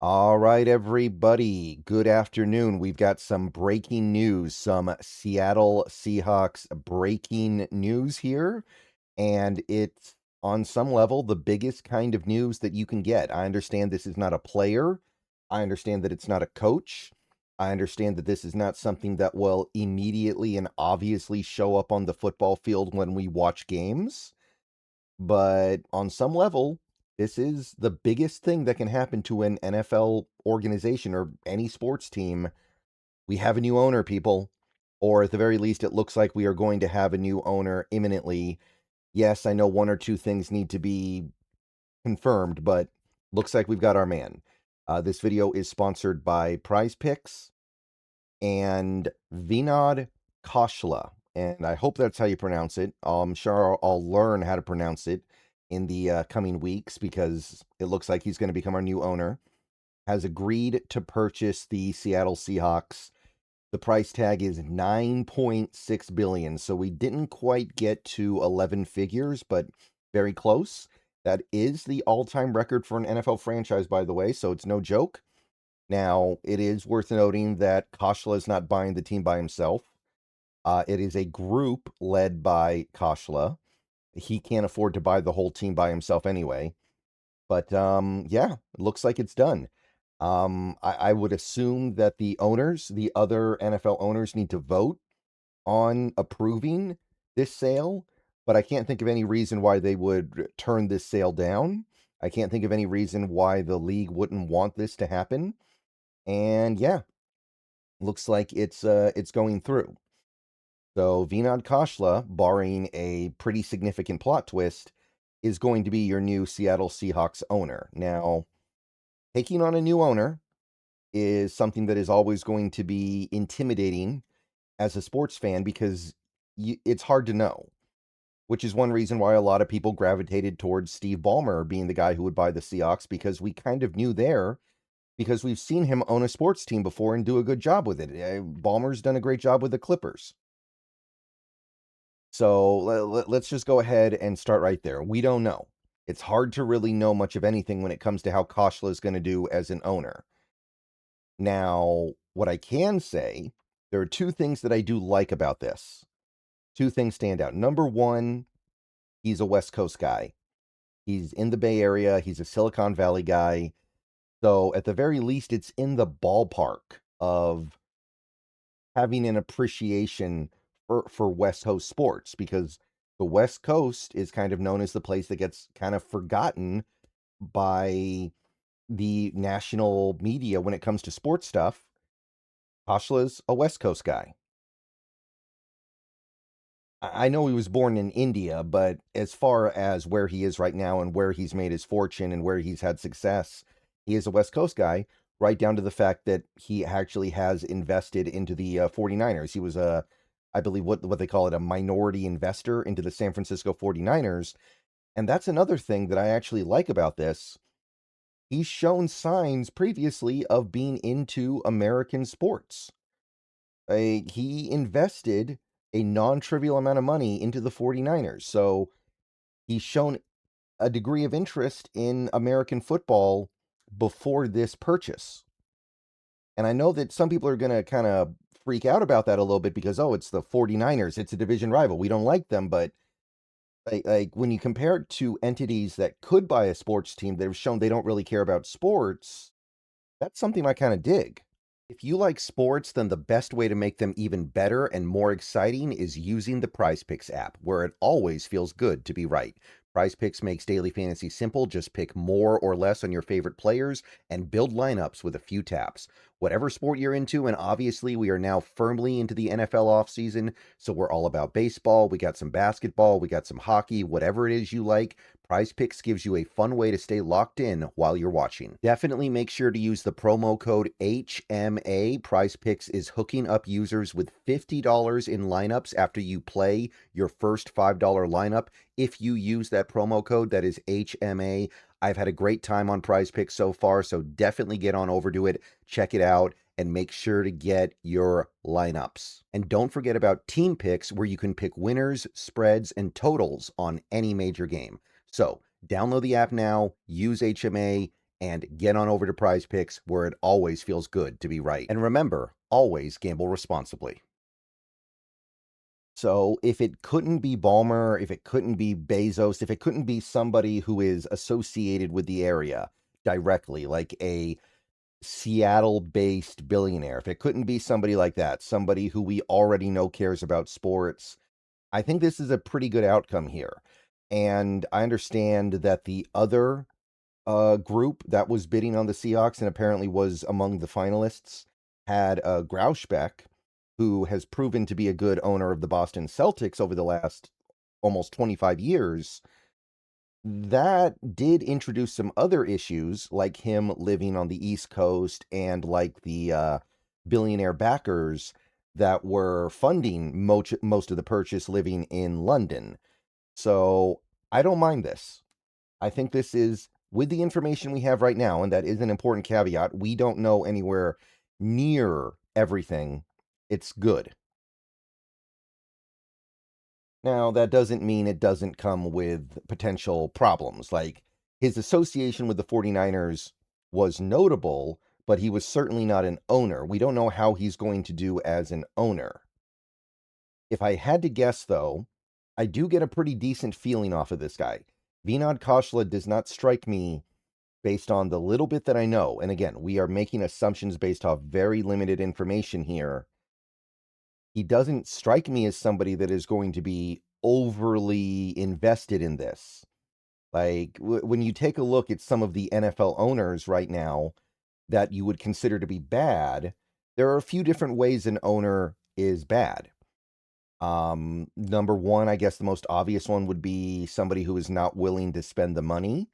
All right, everybody. Good afternoon. We've got some breaking news, some Seattle Seahawks breaking news here. And it's on some level the biggest kind of news that you can get. I understand this is not a player. I understand that it's not a coach. I understand that this is not something that will immediately and obviously show up on the football field when we watch games. But on some level, this is the biggest thing that can happen to an NFL organization or any sports team. We have a new owner, people. Or at the very least, it looks like we are going to have a new owner imminently. Yes, I know one or two things need to be confirmed, but looks like we've got our man. This video is sponsored by Prize Picks and Vinod Khosla. And I hope that's how you pronounce it. I'm sure I'll learn how to pronounce it in the coming weeks because it looks like he's going to become our new owner. Has agreed to purchase the Seattle Seahawks. The price tag is $9.6 billion. So we didn't quite get to 11 figures, but very close. That is the all-time record for an NFL franchise, by the way, so it's no joke. Now, it is worth noting that Khosla is not buying the team by himself. It is a group led by Khosla. He can't afford to buy the whole team by himself anyway. But yeah, it looks like it's done. I would assume that the owners, the other NFL owners, need to vote on approving this sale, but I can't think of any reason why they would turn this sale down. I can't think of any reason why the league wouldn't want this to happen. And yeah, looks like it's going through. So Vinod Khosla, barring a pretty significant plot twist, is going to be your new Seattle Seahawks owner. Now, taking on a new owner is something that is always going to be intimidating as a sports fan because it's hard to know, which is one reason why a lot of people gravitated towards Steve Ballmer being the guy who would buy the Seahawks, because we kind of knew there, because we've seen him own a sports team before and do a good job with it. Ballmer's done a great job with the Clippers. So let's just go ahead and start right there. We don't know. It's hard to really know much of anything when it comes to how Khosla is going to do as an owner. Now, what I can say, there are two things that I do like about this. Two things stand out. Number one, he's a West Coast guy. He's in the Bay Area. He's a Silicon Valley guy. So at the very least, it's in the ballpark of having an appreciation for West Coast sports, because the West Coast is kind of known as the place that gets kind of forgotten by the national media when it comes to sports stuff. Khosla's a West Coast guy. I know he was born in India, but as far as where he is right now and where he's made his fortune and where he's had success, he is a West Coast guy, right down to the fact that he actually has invested into the 49ers. He was I believe what they call it, a minority investor into the San Francisco 49ers. And that's another thing that I actually like about this. He's shown signs previously of being into American sports. He invested a non-trivial amount of money into the 49ers. So he's shown a degree of interest in American football before this purchase. And I know that some people are going to kind of freak out about that a little bit because, oh, it's the 49ers. It's a division rival. We don't like them. But like when you compare it to entities that could buy a sports team that have shown they don't really care about sports, that's something I kind of dig. If you like sports, then the best way to make them even better and more exciting is using the PrizePicks app, where it always feels good to be right. PrizePicks makes daily fantasy simple. Just pick more or less on your favorite players and build lineups with a few taps. Whatever sport you're into, and obviously we are now firmly into the NFL offseason, so we're all about baseball. We got some basketball, we got some hockey, whatever it is you like. PrizePicks gives you a fun way to stay locked in while you're watching. Definitely make sure to use the promo code HMA. PrizePicks is hooking up users with $50 in lineups after you play your first $5 lineup. If you use that promo code, that is HMA. I've had a great time on PrizePicks so far, so definitely get on over to it, check it out, and make sure to get your lineups. And don't forget about Team Picks, where you can pick winners, spreads, and totals on any major game. So download the app now, use HMA, and get on over to Prize Picks, where it always feels good to be right. And remember, always gamble responsibly. So if it couldn't be Ballmer, if it couldn't be Bezos, if it couldn't be somebody who is associated with the area directly, like a Seattle-based billionaire, if it couldn't be somebody like that, somebody who we already know cares about sports, I think this is a pretty good outcome here. And I understand that the other group that was bidding on the Seahawks and apparently was among the finalists had Grauschbeck, who has proven to be a good owner of the Boston Celtics over the last almost 25 years. That did introduce some other issues, like him living on the East Coast and like the billionaire backers that were funding most of the purchase living in London. So I don't mind this. I think this is, with the information we have right now, and that is an important caveat, we don't know anywhere near everything. It's good. Now, that doesn't mean it doesn't come with potential problems. Like, his association with the 49ers was notable, but he was certainly not an owner. We don't know how he's going to do as an owner. If I had to guess, though, I do get a pretty decent feeling off of this guy. Vinod Khosla does not strike me, based on the little bit that I know. And again, we are making assumptions based off very limited information here. He doesn't strike me as somebody that is going to be overly invested in this. Like, when you take a look at some of the NFL owners right now that you would consider to be bad, there are a few different ways an owner is bad. Number one, I guess the most obvious one would be somebody who is not willing to spend the money.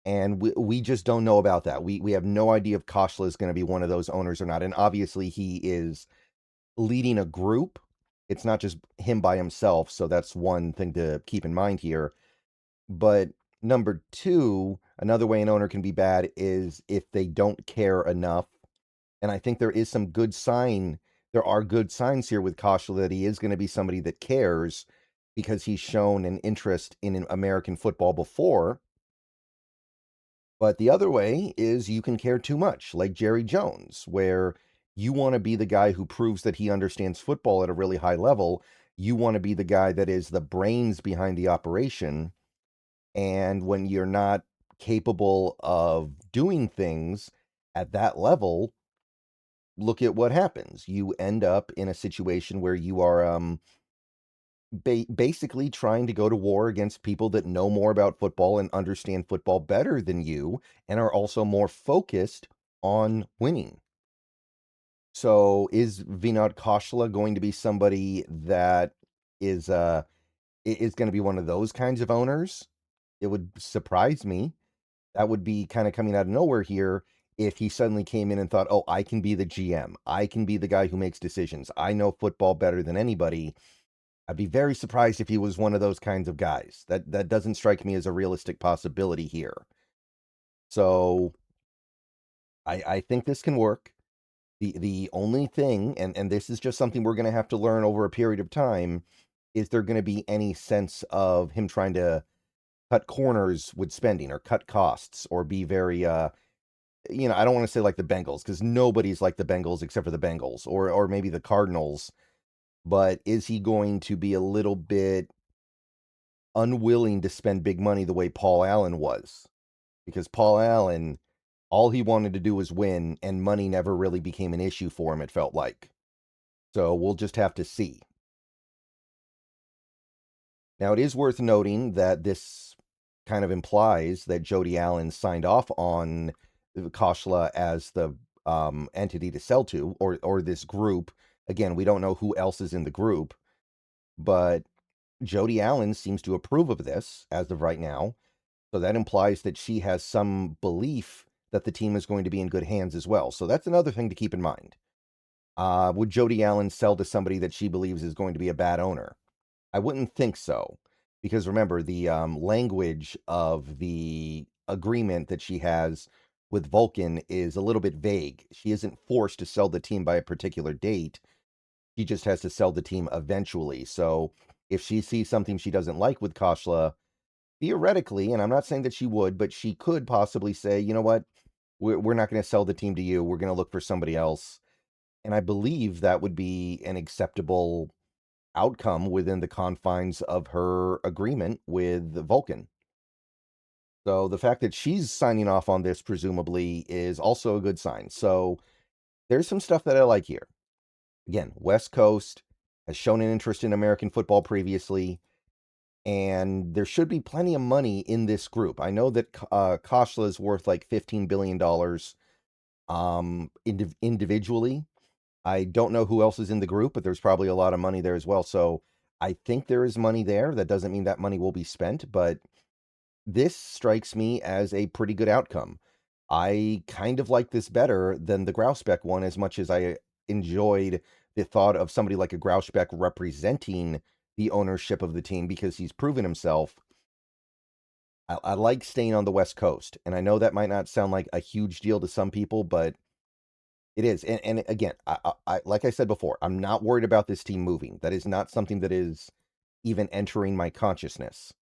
And we just don't know about that. We have no idea if Khosla is going to be one of those owners or not. And obviously he is leading a group. It's not just him by himself. So that's one thing to keep in mind here. But number two, another way an owner can be bad is if they don't care enough. And I think there is some good sign. There are good signs here with Khosla that he is going to be somebody that cares, because he's shown an interest in American football before. But the other way is you can care too much, like Jerry Jones, where you want to be the guy who proves that he understands football at a really high level. You want to be the guy that is the brains behind the operation. And when you're not capable of doing things at that level, look at what happens. You end up in a situation where you are basically trying to go to war against people that know more about football and understand football better than you, and are also more focused on winning. So is Vinod Khosla going to be somebody that is going to be one of those kinds of owners? It would surprise me. That would be kind of coming out of nowhere here if he suddenly came in and thought, "Oh, I can be the GM. I can be the guy who makes decisions. I know football better than anybody." I'd be very surprised if he was one of those kinds of guys. That doesn't strike me as a realistic possibility here. So I think this can work. The only thing, and this is just something we're going to have to learn over a period of time, is there going to be any sense of him trying to cut corners with spending or cut costs or be very, I don't want to say like the Bengals, because nobody's like the Bengals except for the Bengals, or maybe the Cardinals. But is he going to be a little bit unwilling to spend big money the way Paul Allen was? Because Paul Allen, all he wanted to do was win, and money never really became an issue for him, it felt like. So we'll just have to see. Now, it is worth noting that this kind of implies that Jody Allen signed off on Khosla as the entity to sell to, or this group. Again, we don't know who else is in the group, but Jody Allen seems to approve of this as of right now. So that implies that she has some belief that the team is going to be in good hands as well. So that's another thing to keep in mind. Would Jody Allen sell to somebody that she believes is going to be a bad owner? I wouldn't think so. Because remember, the language of the agreement that she has with Vulcan is a little bit vague. She isn't forced to sell the team by a particular date. She just has to sell the team eventually. So if she sees something she doesn't like with Khosla, theoretically, and I'm not saying that she would, but she could possibly say, you know what, we're not going to sell the team to you. We're going to look for somebody else. And I believe that would be an acceptable outcome within the confines of her agreement with Vulcan. So the fact that she's signing off on this, presumably, is also a good sign. So there's some stuff that I like here. Again, West Coast has shown an interest in American football previously, and there should be plenty of money in this group. I know that Khosla is worth like $15 billion individually. I don't know who else is in the group, but there's probably a lot of money there as well. So I think there is money there. That doesn't mean that money will be spent, but this strikes me as a pretty good outcome. I kind of like this better than the Grouchbeck one, as much as I enjoyed the thought of somebody like a Grouchbeck representing the ownership of the team because he's proven himself. I like staying on the West Coast, and I know that might not sound like a huge deal to some people, but it is. And again, like I said before, I'm not worried about this team moving. That is not something that is even entering my consciousness.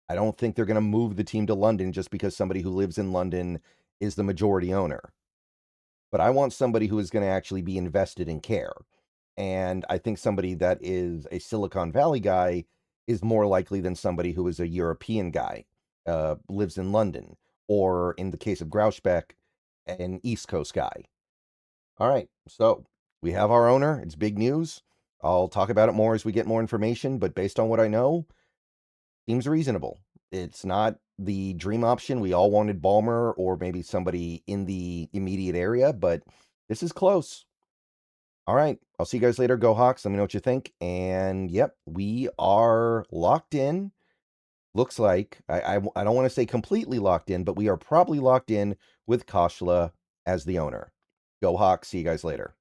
I don't think they're going to move the team to London just because somebody who lives in London is the majority owner. But I want somebody who is going to actually be invested in care. And I think somebody that is a Silicon Valley guy is more likely than somebody who is a European guy, lives in London, or in the case of Grouchbeck, an East Coast guy. All right, so we have our owner. It's big news. I'll talk about it more as we get more information, but based on what I know, seems reasonable. It's not the dream option. We all wanted Balmer or maybe somebody in the immediate area, but this is close. All right, I'll see you guys later. Go Hawks. Let me know what you think. And yep, we are locked in. Looks like, I don't want to say completely locked in, but we are probably locked in with Khosla as the owner. Go Hawks. See you guys later.